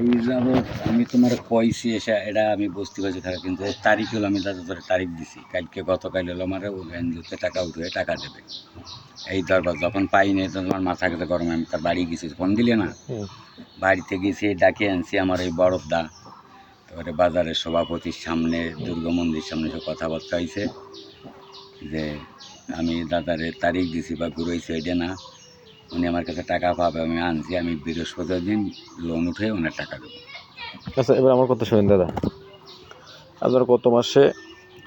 এই যাবৎ আমি তোমার কইছি এসে এটা আমি বুঝতে পারছি থাকা, কিন্তু তারিখ হলো আমি দাদা ধরে তারিখ দিছি কালকে, গতকাল হলো আমার এনজিওতে টাকা উঠে টাকা দেবে। এই দরবার যখন পাইনি তখন আমার মাথা গেছে গরমে, আমি তার বাড়ি গেছি, ফোন দিলে না, বাড়িতে গেছি ডাকে আনছি আমার এই বরফদা। তারপরে বাজারের সভাপতির সামনে দুর্গা মন্দির সামনে সব কথাবার্তা হয়েছে যে আমি দাদারে তারিখ দিছি বা ঘুরেছি এটা না, উনি আমার কাছে টাকা পাবে, আমি আনছি, আমি বৃহস্পতির দিন লোন উঠে ওনার টাকা দেবো। আচ্ছা, এবার আমার কথা শুনেন দাদা। আপনার গত মাসে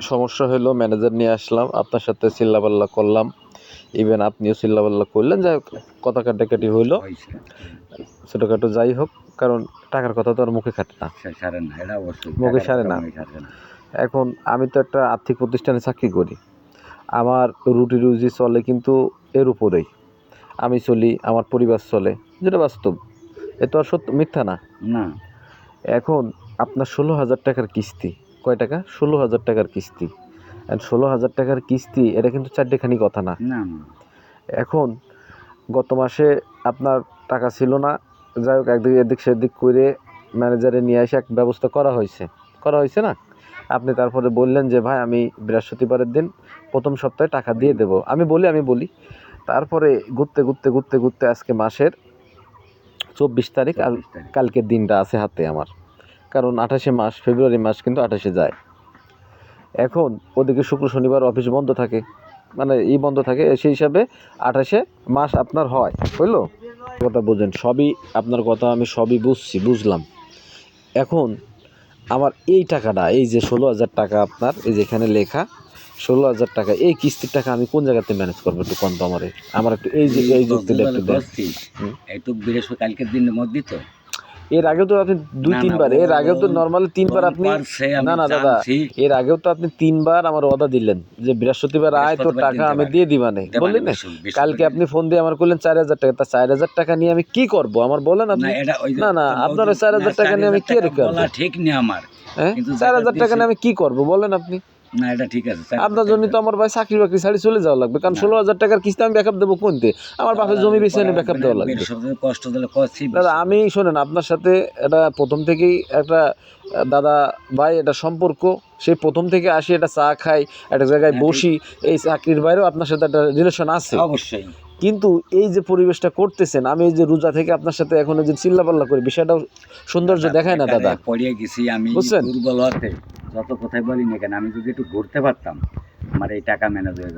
সমস্যা হলো, ম্যানেজার নিয়ে আসলাম, আপনার সাথে চিল্লাপাল্লা করলাম, ইভেন আপনিও চিল্লাপাল্লা করলেন, যাই হোক কথা কাটাকাটি হইলো, ছোটোখাটো যাই হোক, কারণ টাকার কথা তো আর মুখে খাটে না, মুখে সারে না। এখন আমি তো একটা আর্থিক প্রতিষ্ঠানে চাকরি করি, আমার রুটি রুজি চলে কিন্তু এর উপরেই আমি চলি, আমার পরিবার চলে, যেটা বাস্তব, এ তো আর সত্য মিথ্যা না। না, এখন আপনার 16,000 টাকার কিস্তি, কয় টাকা? 16,000 টাকার কিস্তি। 16,000 টাকার কিস্তি, এটা কিন্তু চারটেখানি কথা না। এখন গত মাসে আপনার টাকা ছিল না, যাই হোক একদিকে এদিক সেদিক করে ম্যানেজারে নিয়ে এসে এক ব্যবস্থা করা হয়েছে না। আপনি তারপরে বললেন যে ভাই আমি বৃহস্পতিবারের দিন প্রথম সপ্তাহে টাকা দিয়ে দেবো। আমি বলি তারপরে ঘুরতে আজকে মাসের 24 তারিখ, কালকের দিনটা আছে হাতে আমার, কারণ 28 মাস, ফেব্রুয়ারি মাস কিন্তু 28 যায়। এখন ওদিকে শুক্র শনিবার অফিস বন্ধ থাকে, মানে বন্ধ থাকে, সেই হিসাবে 28 মাস আপনার হয়, হইলো? কথা বুঝেন, সবই আপনার কথা আমি সবই বুঝলাম। এখন আমার এই টাকাটা, এই যে 16,000 টাকা আপনার, এই যেখানে লেখা 16,000 টাকা, এই কিস্তির টাকা আমি কোন জায়গাতে ম্যানেজ করবো? একটু কোন তো আমার একটু এই যুক্তিটা একটু দেন। একটু বৃহস্পতি কালকের দিনের মধ্যে তো এর আগেও তো আপনি 2-3 বার, এর আগেও তো নর্মালি 3 বার আপনি, না দাদা, এর আগেও তো আপনি 3 বার আমার ওয়াদা দিলেন যে বৃহস্পতিবার আয় তো টাকা আমি দিয়ে দিবানে, বললেন না? কালকে আপনি ফোন দিয়ে আমার করলেন 4,000 টাকা, তা 4,000 টাকা নিয়ে আমি কি করবো আমার বলেন আপনি? না আপনার ওই 4,000 টাকা নিয়ে আমি কি রেখে আসবো? ঠিক নেই আমার, হ্যাঁ 4,000 টাকা নিয়ে আমি কি করবো বলেন আপনি? না এটা ঠিক আছে, আপনার জন্য তো আমার ভাই চাকরি বাকরি ছাড়ি চলে যাওয়া লাগবে, কারণ 16,000 টাকার কিস্তি আমি ব্যাকআপ দেবো কোনতে? আমার বাপের জমি বেশি এনে ব্যাকআপ দেওয়া লাগবে। কষ্ট দিলে দাদা আমি শোনেন, আপনার সাথে এটা প্রথম থেকেই একটা দাদা ভাই এটা সম্পর্ক, সেই প্রথম থেকে আসি, এটা চা খাই, একটা জায়গায় বসি, এই চাকরির বাইরেও আপনার সাথে একটা রিলেশন আছে অবশ্যই। কিন্তু এই যে পরিবেশটা করতেছেন, আমি এই যে রোজা থেকে আপনার সাথে এখন যে চিল্লাপাল্লা করি, বিষয়টাও সৌন্দর্য দেখায় না দাদা, পড়িয়ে গেছি আমি, বুঝছেন? দুর্বল হতে যত কথাই বলি না কেন, আমি যদি একটু ঘুরতে পারতাম আমার এই টাকা ম্যানেজ হয়ে